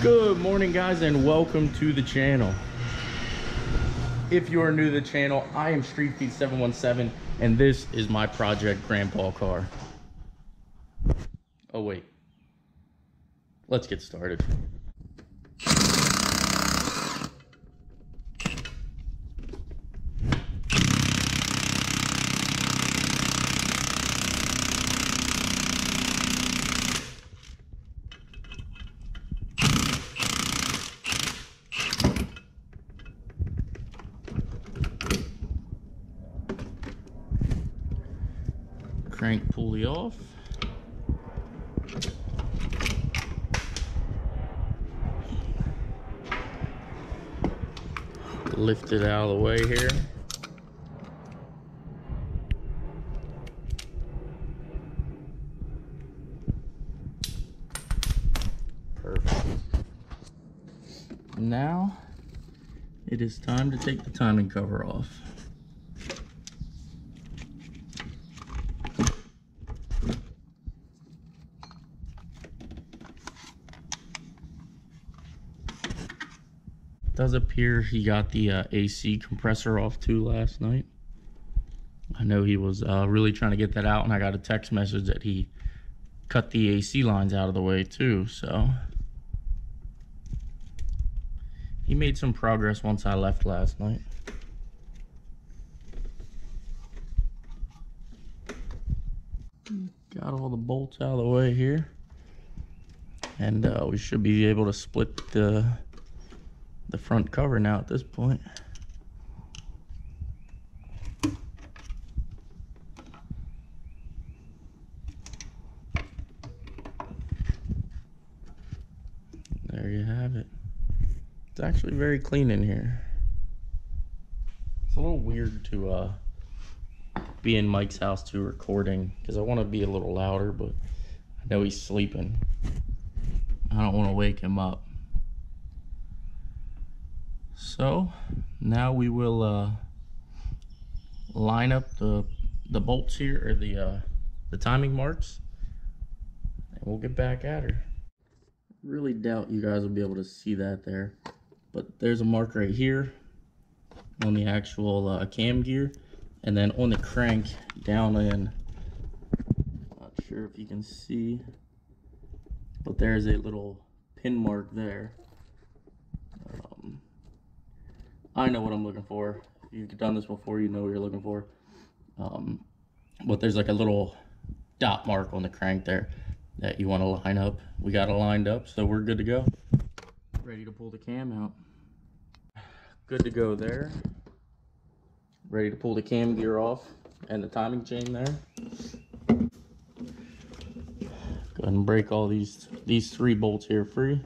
Good morning, guys, and welcome to the channel. If you are new to the channel, I am StreetFeed717, and this is my project grandpa car. Oh wait, let's get started. Crank pulley off. Lift it out of the way here. Perfect. Now it is time to take the timing cover off. Does appear he got the AC compressor off too last night. I know he was really trying to get that out, and I got a text message that he cut the AC lines out of the way too, so he made some progress once I left last night. Got all the bolts out of the way here, and we should be able to split the front cover now at this point. There you have it. It's actually very clean in here. It's a little weird to be in Mike's house too recording, because I want to be a little louder, but I know he's sleeping. I don't want to wake him up. So now we will line up the bolts here, or the timing marks, and we'll get back at her. Really doubt you guys will be able to see that there, but there's a mark right here on the actual cam gear, and then on the crank down in, not sure if you can see, but there's a little pin mark there. I know what I'm looking for. If you've done this before, you know what you're looking for. But there's like a little dot mark on the crank there that you want to line up. We got it lined up, so we're good to go. Ready to pull the cam out. Good to go there. Ready to pull the cam gear off and the timing chain there. Go ahead and break all these 3 bolts here free.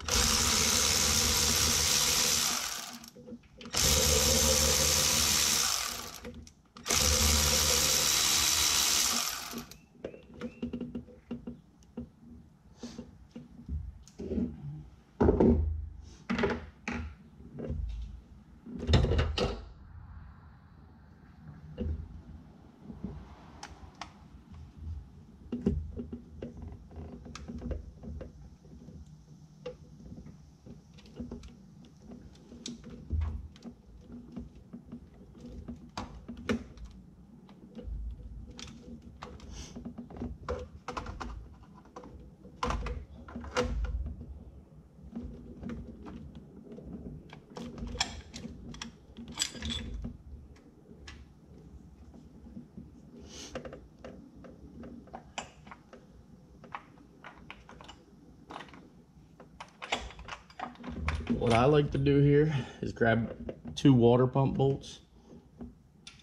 What I like to do here is grab 2 water pump bolts.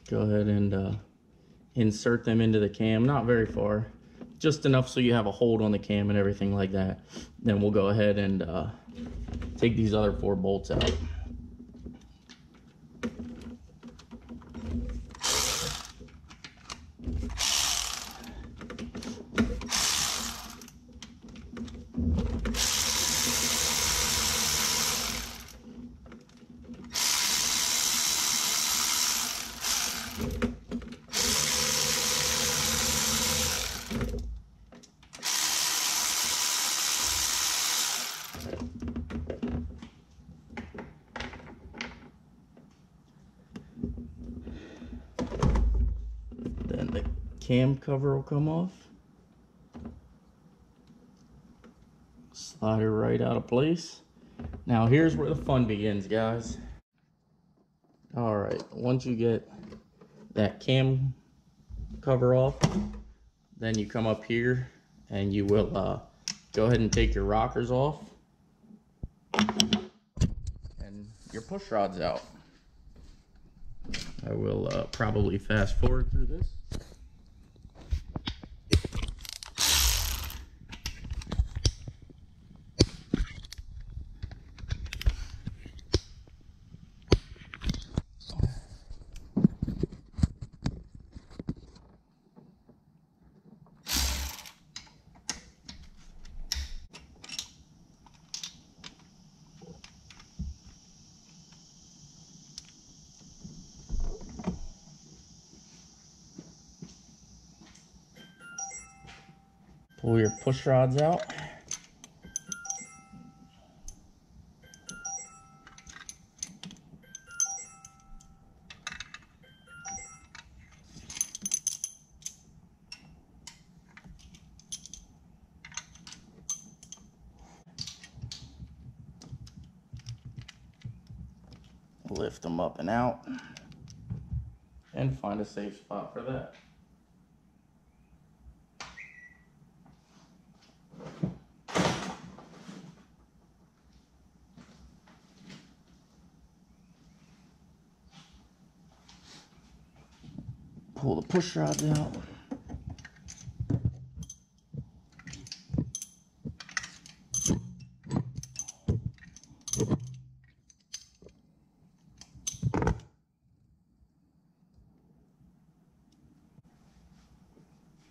Go ahead and insert them into the cam, not very far, just enough so you have a hold on the cam and everything like that. Then we'll go ahead and take these other 4 bolts out. the cam cover will come off. Slide it right out of place. Now here's where the fun begins, guys. Alright, once you get that cam cover off, then you come up here and you will go ahead and take your rockers off and your push rods out. I will probably fast forward through this. Pull your push rods out. Lift them up and out, and find a safe spot for that. Pull the push rods out.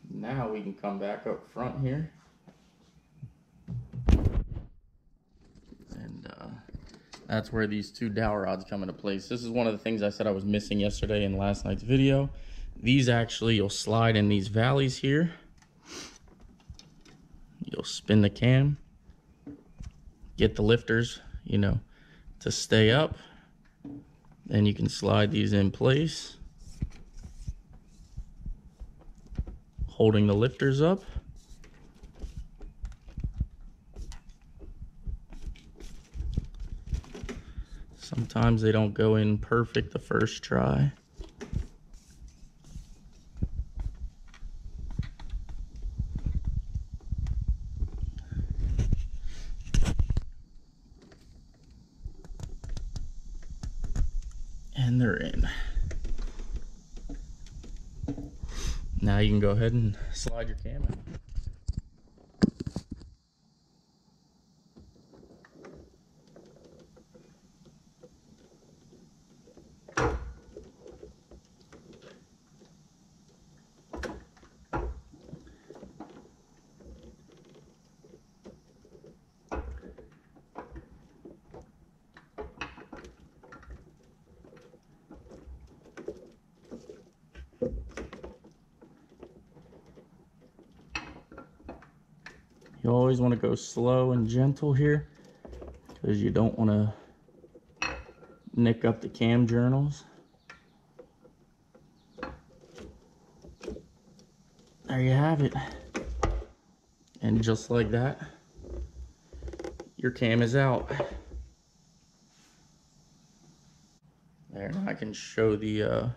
Now we can come back up front here. And that's where these two dowel rods come into place. This is one of the things I said I was missing yesterday in last night's video. These actually, you'll slide in these valleys here. You'll spin the cam. Get the lifters, you know, to stay up. Then you can slide these in place, holding the lifters up. Sometimes they don't go in perfect the first try. And they're in. Now you can go ahead and slide your cam in. You always want to go slow and gentle here because you don't want to nick up the cam journals. There you have it. And just like that, your cam is out. There, now I can show the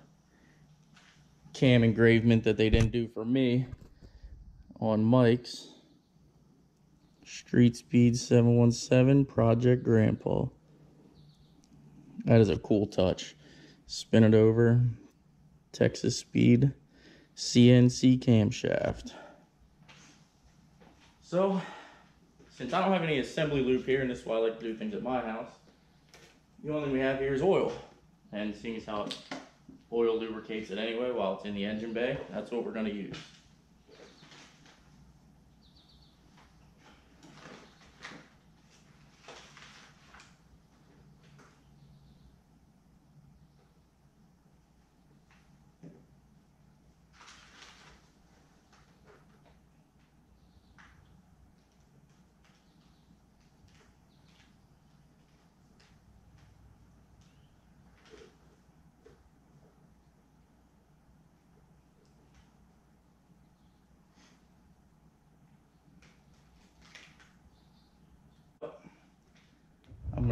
cam engravement that they didn't do for me on Mike's. Street Speed 717 Project Grandpa. That is a cool touch. Spin it over. Texas Speed CNC camshaft. So, since I don't have any assembly loop here, and this is why I like to do things at my house, the only thing we have here is oil. And seeing as how oil lubricates it anyway while it's in the engine bay, that's what we're going to use.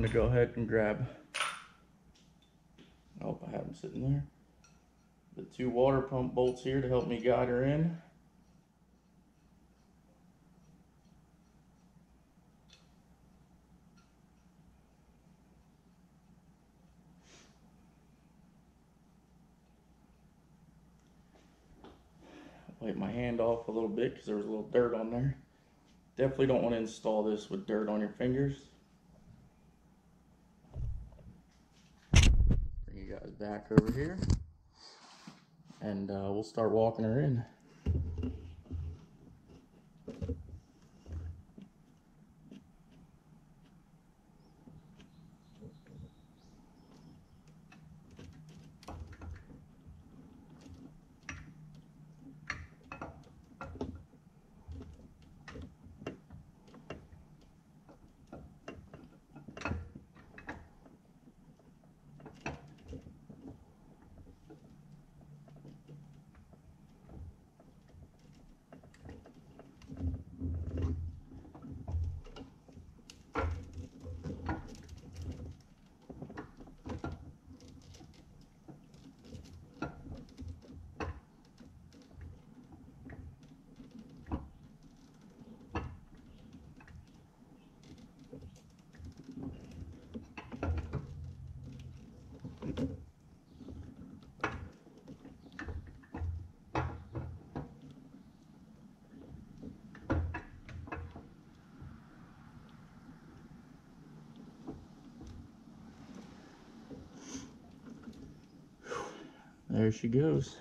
to go ahead and grab, oh, I have them sitting there, the 2 water pump bolts here to help me guide her in. Wipe my hand off a little bit because there was a little dirt on there. Definitely don't want to install this with dirt on your fingers. Bring you guys back over here, and we'll start walking her in. There she goes.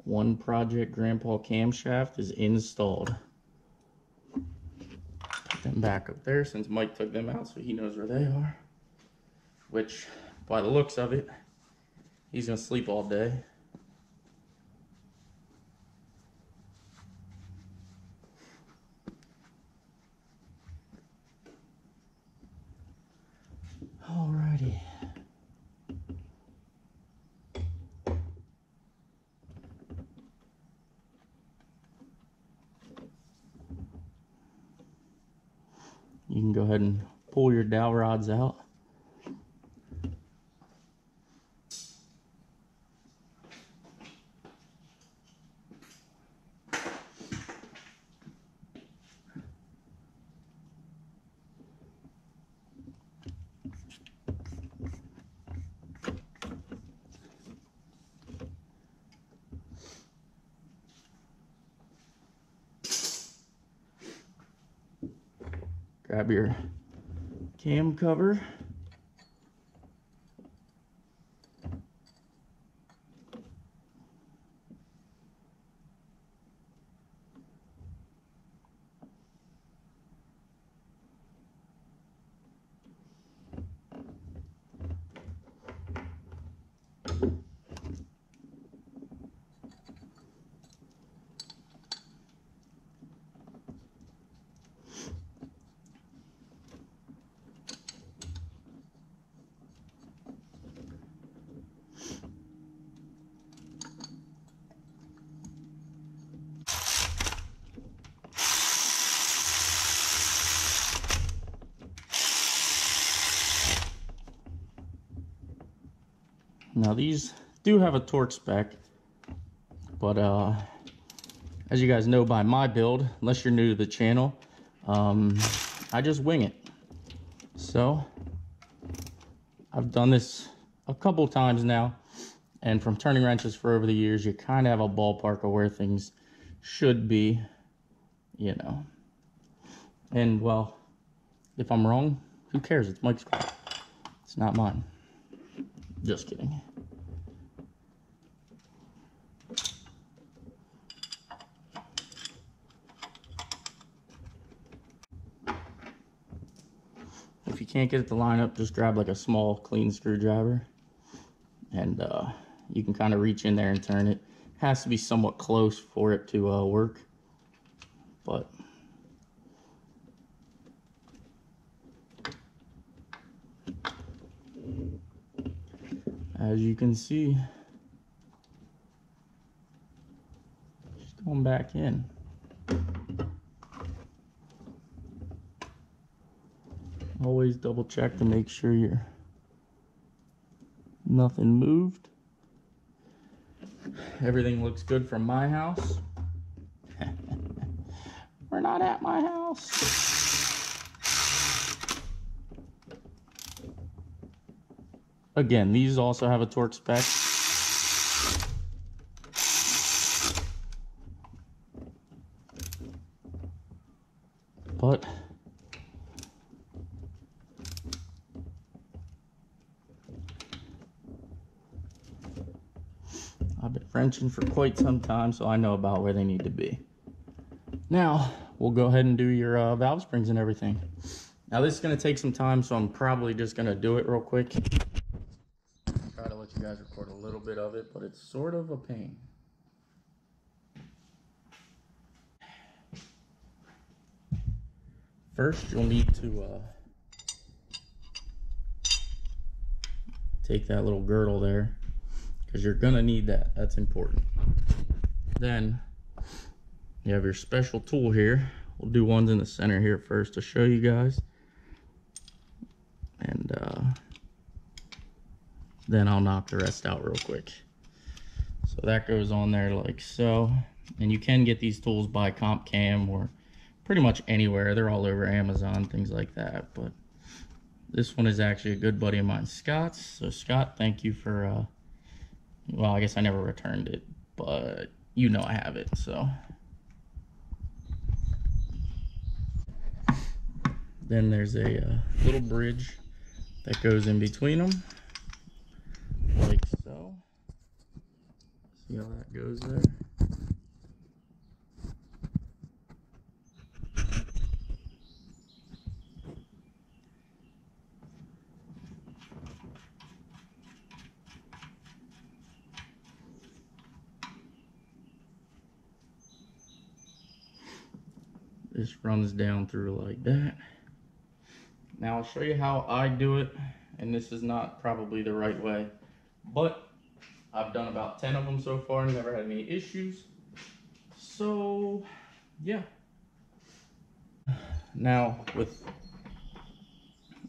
One Project Grandpa camshaft is installed. Put them back up there since Mike took them out so he knows where they are. Which, by the looks of it, he's gonna sleep all day. Alrighty. You can go ahead and pull your dowel rods out. Grab your cam cover. Now these do have a torque spec, but as you guys know by my build, unless you're new to the channel, I just wing it. So I've done this a couple times now, and from turning wrenches for over the years, you kind of have a ballpark of where things should be, you know. And well, if I'm wrong, who cares? It's Mike's car. It's not mine. Just kidding. If you can't get it to line up, just grab like a small clean screwdriver, and you can kind of reach in there and turn it. It has to be somewhat close for it to work, but as you can see, them back in. Always double check to make sure nothing moved. Everything looks good from my house. We're not at my house. Again, these also have a torque spec. But I've been Frenching for quite some time, so I know about where they need to be. Now, we'll go ahead and do your valve springs and everything. Now, this is going to take some time, so I'm probably just going to do it real quick. Try to let you guys record a little bit of it, but it's sort of a pain. First, you'll need to take that little girdle there, because you're going to need that. That's important. Then, you have your special tool here. We'll do ones in the center here first to show you guys. And then I'll knock the rest out real quick. So that goes on there like so. And you can get these tools by Comp Cam or pretty much anywhere. They're all over Amazon, things like that. But this one is actually a good buddy of mine, Scott's. So Scott, thank you for, well, I guess I never returned it, but you know I have it, so. Then there's a little bridge that goes in between them, like so. See how that goes there? This runs down through like that. Now I'll show you how I do it, and this is not probably the right way, but I've done about 10 of them so far and never had any issues. So yeah. Now with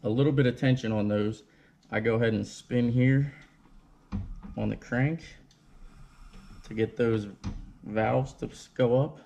a little bit of tension on those, I go ahead and spin here on the crank to get those valves to go up.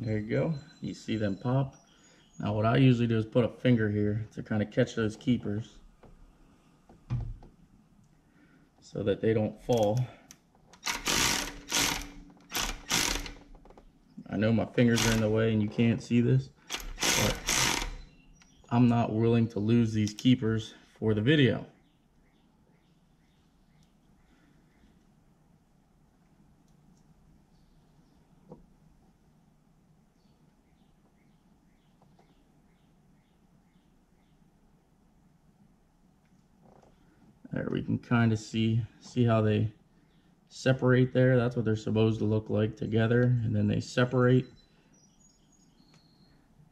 There you go. You see them pop. Now what I usually do is put a finger here to kind of catch those keepers so that they don't fall. I know my fingers are in the way and you can't see this, but I'm not willing to lose these keepers for the video. There, we can kind of see how they separate there. That's what they're supposed to look like together, and then they separate,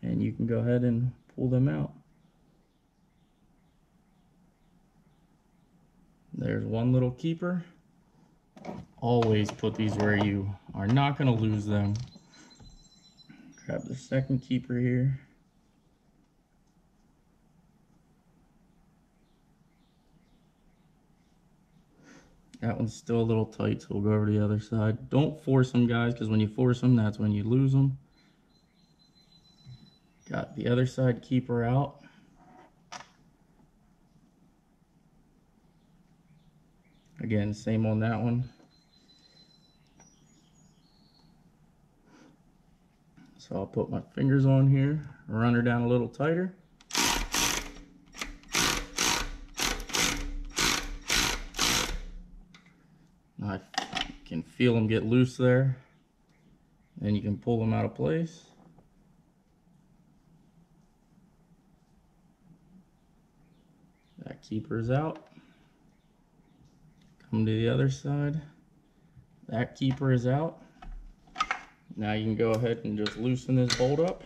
and you can go ahead and pull them out. There's one little keeper. Always put these where you are not going to lose them. Grab the second keeper here. That one's still a little tight, so we'll go over to the other side. Don't force them, guys, because when you force them, that's when you lose them. Got the other side keeper out. Again, same on that one. So I'll put my fingers on here, run her down a little tighter. I can feel them get loose there. Then you can pull them out of place. That keeper's out. Come to the other side. That keeper is out. Now you can go ahead and just loosen this bolt up.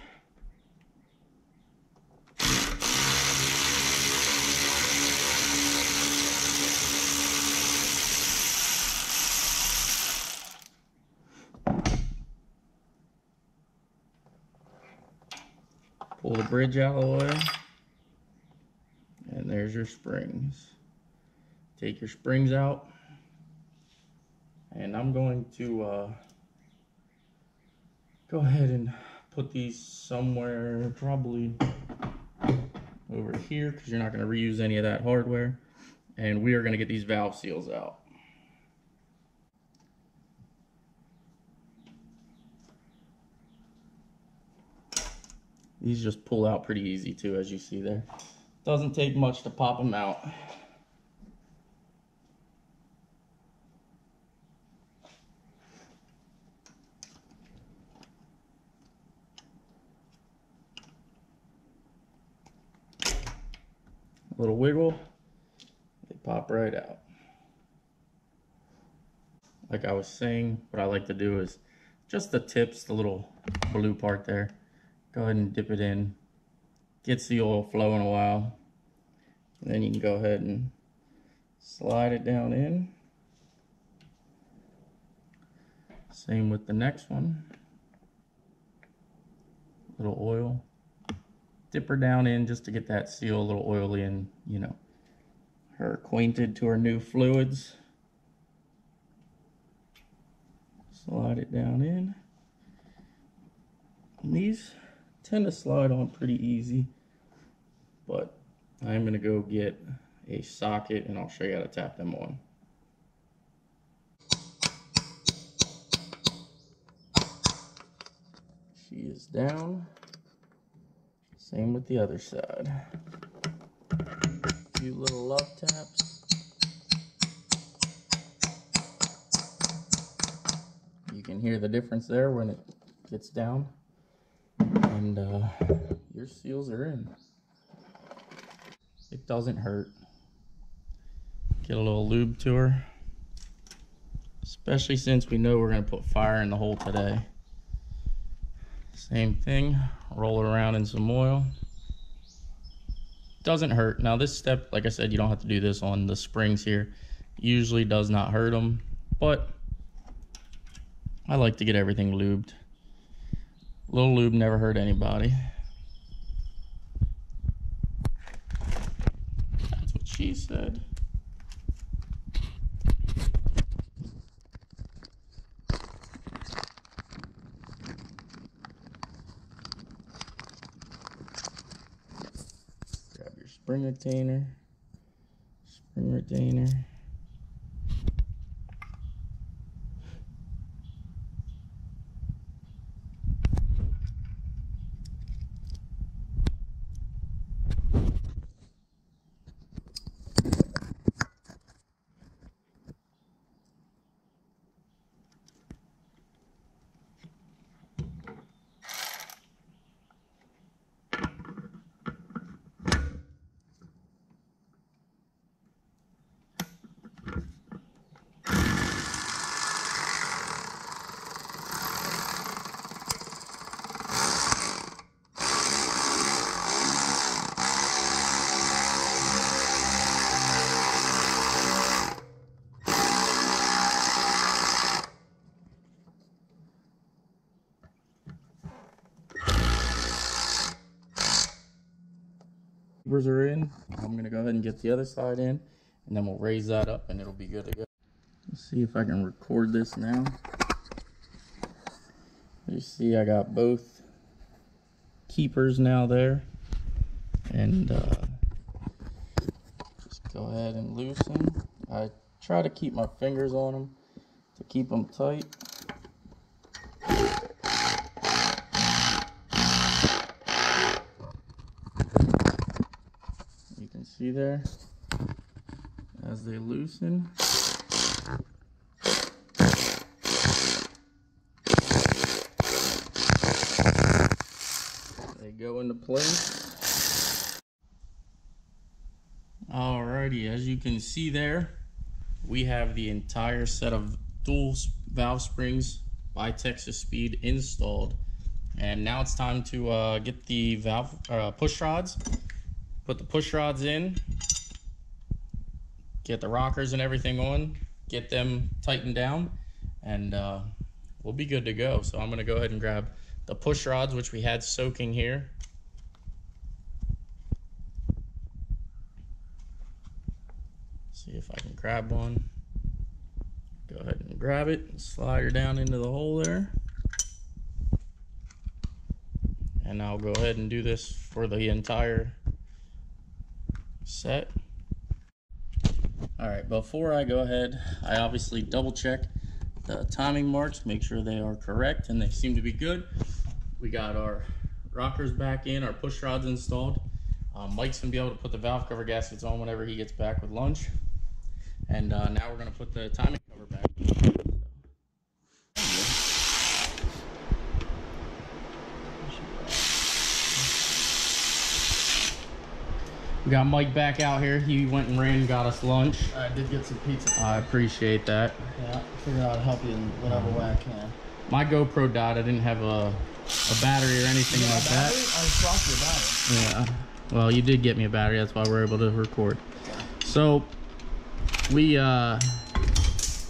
Pull the bridge out of the way. And there's your springs. Take your springs out. And I'm going to go ahead and put these somewhere, probably over here, because you're not going to reuse any of that hardware. And we are going to get these valve seals out. These just pull out pretty easy too, as you see there. Doesn't take much to pop them out. A little wiggle, they pop right out. Like I was saying, what I like to do is just the tips, the little blue part there. Go ahead and dip it in. Gets the oil flowing a while. And then you can go ahead and slide it down in. Same with the next one. Little oil. Dip her down in just to get that seal a little oily and, you know, her acquainted to her new fluids. Slide it down in. And these tend to slide on pretty easy, but I'm going to go get a socket and I'll show you how to tap them on. She is down. Same with the other side. A few little love taps. You can hear the difference there when it gets down. And your seals are in. It doesn't hurt. Get a little lube to her. Especially since we know we're going to put fire in the hole today. Same thing. Roll it around in some oil. Doesn't hurt. Now this step, like I said, you don't have to do this on the springs here. Usually does not hurt them. But I like to get everything lubed. A little lube never hurt anybody. That's what she said. Grab your spring retainer. Spring retainer. Are in. I'm gonna go ahead and get the other side in, and then we'll raise that up and it'll be good to go. Let's see if I can record this now. You see I got both keepers now there, and just go ahead and loosen. I try to keep my fingers on them to keep them tight. See there, as they loosen, into place. Alrighty, as you can see there, we have the entire set of dual valve springs by Texas Speed installed. And now it's time to get the valve push rods, put the push rods in, get the rockers and everything on, get them tightened down, and we'll be good to go. So I'm gonna go ahead and grab the push rods, which we had soaking here. See if I can grab one. Go ahead and grab it and slide her down into the hole there. And I'll go ahead and do this for the entire set. All right, before I go ahead, I obviously double check the timing marks, make sure they are correct, and they seem to be good. We got our rockers back in, our push rods installed. Mike's gonna be able to put the valve cover gaskets on whenever he gets back with lunch. And now we're gonna put the timing cover back. We got Mike back out here. He went and ran and got us lunch. I did get some pizza. I appreciate that. Yeah, figure out how to help you in whatever way I can. My GoPro died. I didn't have a battery or anything like that. I swapped your battery. Yeah. Well, you did get me a battery. That's why we're able to record. So we I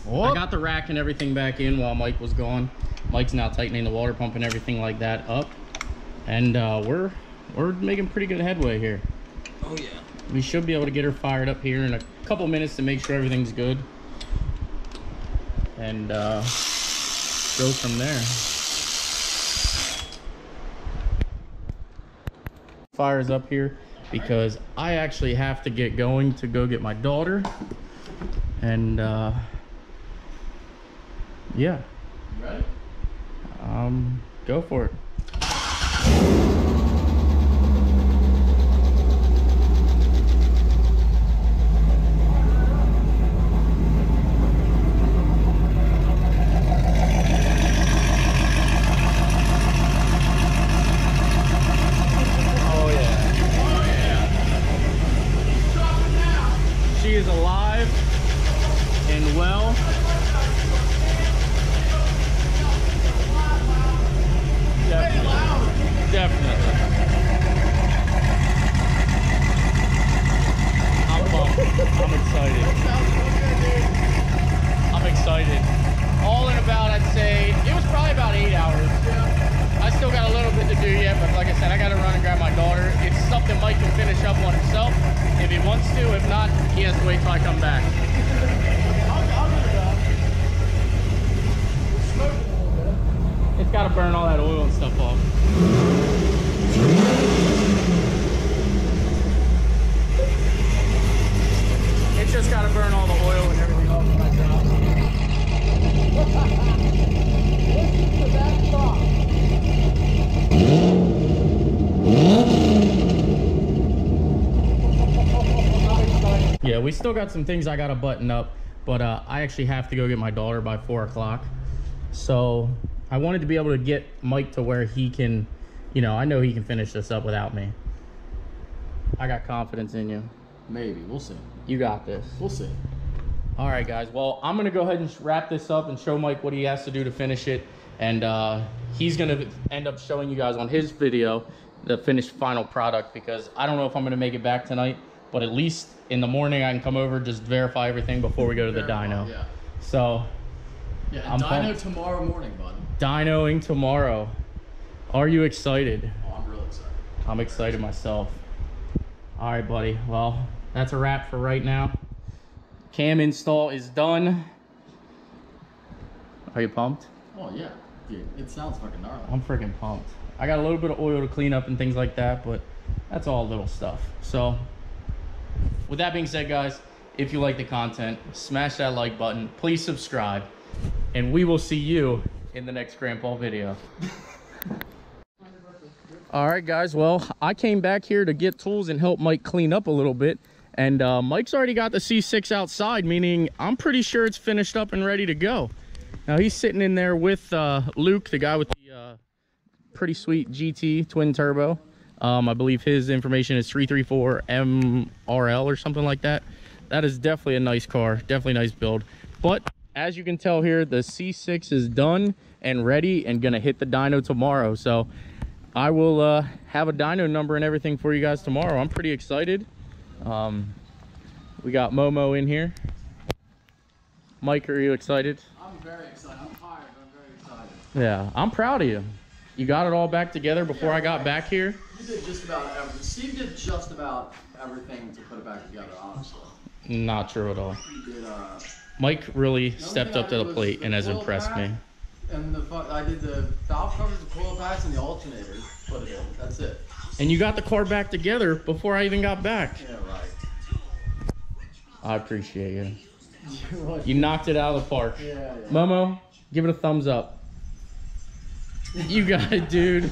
got the rack and everything back in while Mike was gone. Mike's now tightening the water pump and everything like that up, and we're making pretty good headway here. Oh yeah. We should be able to get her fired up here in a couple minutes to make sure everything's good, and go from there. Fire's up here because I actually have to get going to go get my daughter, and yeah. You ready? Go for it. She is alive and well. Definitely. I'm pumped. I'm excited. I'm excited. All in about, I'd say, it was probably about 8 hours. I still got a little bit to do yet, but like I said, I got to run and grab my daughter. It's something Mike can finish up on himself if he wants to. If not, he has to wait till I come back. I'll get it done. Smoke it a little bit. It's got to burn all that oil and stuff off. It's just got to burn all the oil and everything off of my job. Listen to that song. Yeah, we still got some things I gotta button up, but I actually have to go get my daughter by 4 o'clock. So I wanted to be able to get Mike to where he can, you know, I know he can finish this up without me. I got confidence in you. Maybe, we'll see. You got this. We'll see. All right, guys. Well, I'm gonna go ahead and wrap this up and show Mike what he has to do to finish it, and he's gonna end up showing you guys on his video the finished final product, because I don't know if I'm gonna make it back tonight, but at least in the morning I can come over, just verify everything before we go to the dyno. Yeah. So Yeah, I'm dyno pumped. tomorrow morning, bud. Dynoing tomorrow. Are you excited? Oh, I'm real excited. I'm excited myself. All right, buddy. Well, that's a wrap for right now. Cam install is done. Are you pumped? Oh yeah, dude, it sounds fucking gnarly. I'm freaking pumped. I got a little bit of oil to clean up and things like that, but that's all little stuff. So with that being said, guys, if you like the content, smash that like button, please subscribe, and we will see you in the next Grandpa video. All right, guys, well, I came back here to get tools and help Mike clean up a little bit, and Mike's already got the C6 outside, meaning I'm pretty sure it's finished up and ready to go. Now he's sitting in there with Luke, the guy with the pretty sweet GT twin turbo. I believe his information is 334 MRL or something like that. That is definitely a nice car, definitely nice build. But as you can tell here, the C6 is done and ready and gonna hit the dyno tomorrow. So I will have a dyno number and everything for you guys tomorrow. I'm pretty excited. We got Momo in here. Mike, are you excited? I'm very excited. I'm tired, but I'm very excited. Yeah, I'm proud of you. You got it all back together before I got back here. You did just about everything. Steve did just about everything to put it back together, honestly. Not true at all. You did, Mike really the only stepped thing up I to did the was plate the and has coil impressed pack, me. And I did the valve covers, the coil packs, and the alternators. Put it in. That's it. And you got the car back together before I even got back. Yeah, right. I appreciate you. You knocked it out of the park. Yeah. Momo, give it a thumbs up. You got it, dude.